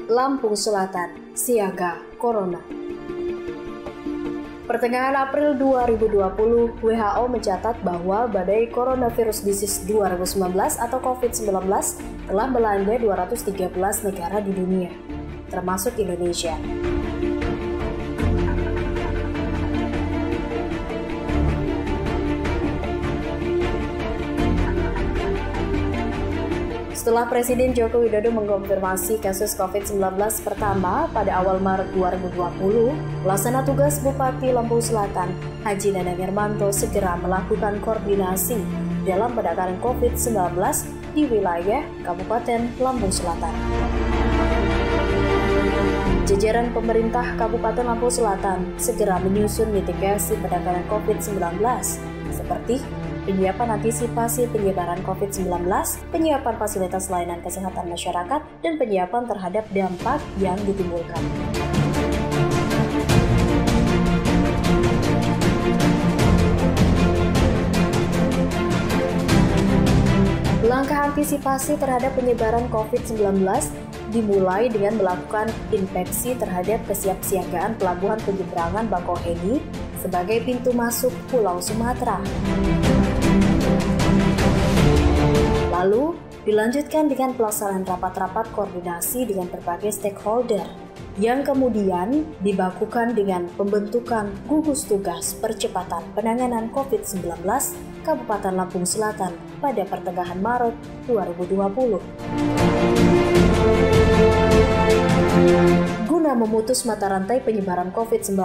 Lampung Selatan siaga Corona. Pertengahan April 2020, WHO mencatat bahwa badai coronavirus disease 2019 atau COVID-19 telah melanda 213 negara di dunia, termasuk Indonesia. Setelah Presiden Joko Widodo mengkonfirmasi kasus COVID-19 pertama pada awal Maret 2020, Pelaksana Tugas Bupati Lampung Selatan, Haji Nanang Hermanto segera melakukan koordinasi dalam penanganan COVID-19 di wilayah Kabupaten Lampung Selatan. Jajaran pemerintah Kabupaten Lampung Selatan segera menyusun mitigasi penanganan COVID-19 seperti penyiapan antisipasi penyebaran COVID-19, penyiapan fasilitas layanan kesehatan masyarakat, dan penyiapan terhadap dampak yang ditimbulkan. Langkah antisipasi terhadap penyebaran COVID-19 dimulai dengan melakukan inspeksi terhadap kesiapsiagaan pelabuhan penyeberangan Bakauheni sebagai pintu masuk Pulau Sumatera. Lalu, dilanjutkan dengan pelaksanaan rapat-rapat koordinasi dengan berbagai stakeholder, yang kemudian dibakukan dengan pembentukan gugus tugas percepatan penanganan COVID-19 Kabupaten Lampung Selatan pada pertengahan Maret 2020. Guna memutus mata rantai penyebaran COVID-19,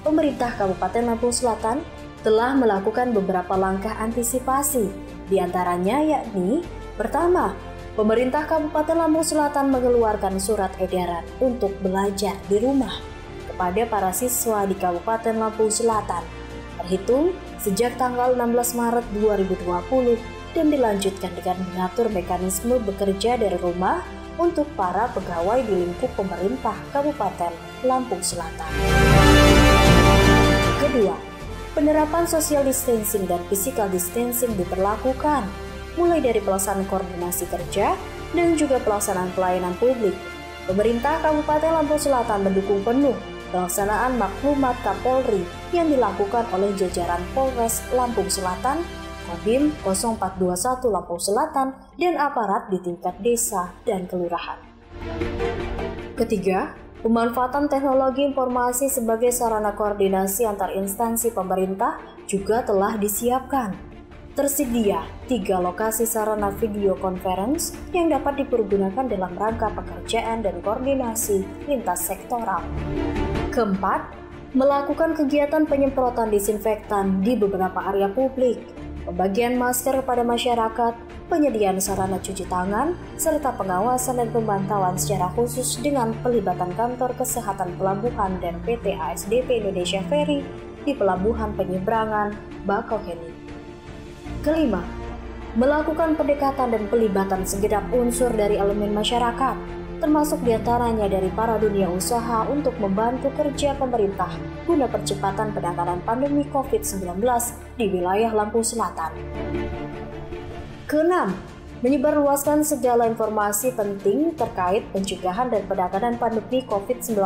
pemerintah Kabupaten Lampung Selatan telah melakukan beberapa langkah antisipasi, di antaranya yakni: pertama, pemerintah Kabupaten Lampung Selatan mengeluarkan surat edaran untuk belajar di rumah kepada para siswa di Kabupaten Lampung Selatan, terhitung sejak tanggal 16 Maret 2020 dan dilanjutkan dengan mengatur mekanisme bekerja dari rumah untuk para pegawai di lingkup pemerintah Kabupaten Lampung Selatan. Kedua, penerapan social distancing dan physical distancing diberlakukan, mulai dari pelaksanaan koordinasi kerja dan juga pelaksanaan pelayanan publik. Pemerintah Kabupaten Lampung Selatan mendukung penuh pelaksanaan maklumat Kapolri yang dilakukan oleh jajaran Polres Lampung Selatan, Kodim 0421 Lampung Selatan, dan aparat di tingkat desa dan kelurahan. Ketiga, pemanfaatan teknologi informasi sebagai sarana koordinasi antar instansi pemerintah juga telah disiapkan. Tersedia 3 lokasi sarana video conference yang dapat dipergunakan dalam rangka pekerjaan dan koordinasi lintas sektoral. Keempat, melakukan kegiatan penyemprotan disinfektan di beberapa area publik, pembagian masker kepada masyarakat, penyediaan sarana cuci tangan, serta pengawasan dan pemantauan secara khusus dengan pelibatan kantor kesehatan pelabuhan dan PT ASDP Indonesia Ferry di Pelabuhan Penyeberangan Bakauheni. Kelima, melakukan pendekatan dan pelibatan segenap unsur dari elemen masyarakat, termasuk diantaranya dari para dunia usaha untuk membantu kerja pemerintah guna percepatan penanganan pandemi COVID-19 di wilayah Lampung Selatan. Keenam, menyebarluaskan segala informasi penting terkait pencegahan dan penanganan pandemi COVID-19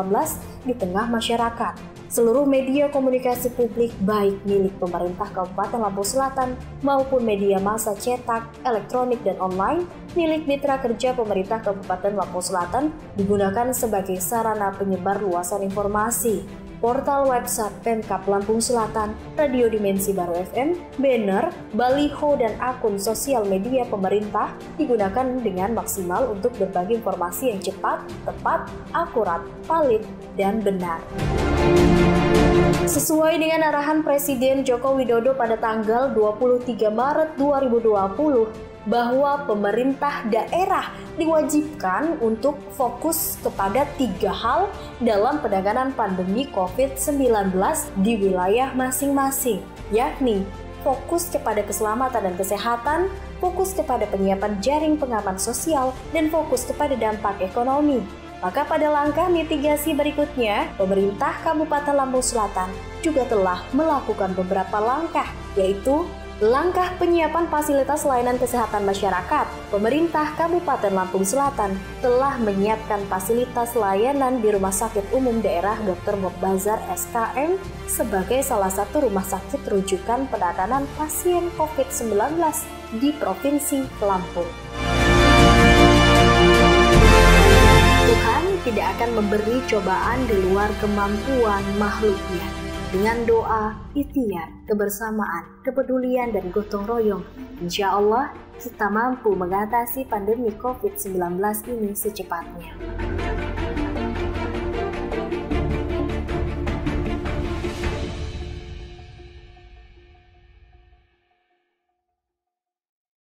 di tengah masyarakat. Seluruh media komunikasi publik baik milik pemerintah Kabupaten Lampung Selatan maupun media massa cetak, elektronik, dan online milik mitra kerja pemerintah Kabupaten Lampung Selatan digunakan sebagai sarana penyebar luasan informasi. Portal website Pemkab Lampung Selatan, Radio Dimensi Baru FM, banner, baliho, dan akun sosial media pemerintah digunakan dengan maksimal untuk berbagi informasi yang cepat, tepat, akurat, valid, dan benar. Sesuai dengan arahan Presiden Joko Widodo pada tanggal 23 Maret 2020, bahwa pemerintah daerah diwajibkan untuk fokus kepada 3 hal dalam penanganan pandemi COVID-19 di wilayah masing-masing, yakni fokus kepada keselamatan dan kesehatan, fokus kepada penyiapan jaring pengaman sosial, dan fokus kepada dampak ekonomi. Maka pada langkah mitigasi berikutnya, pemerintah Kabupaten Lampung Selatan juga telah melakukan beberapa langkah, yaitu Langkah penyiapan fasilitas layanan kesehatan masyarakat, pemerintah Kabupaten Lampung Selatan telah menyiapkan fasilitas layanan di Rumah Sakit Umum Daerah Dr. Mobazar SKM sebagai salah satu rumah sakit rujukan penanganan pasien COVID-19 di Provinsi Lampung. Tuhan tidak akan memberi cobaan di luar kemampuan makhluknya. Dengan doa, ikhtiar, kebersamaan, kepedulian, dan gotong royong, insya Allah kita mampu mengatasi pandemi COVID-19 ini secepatnya.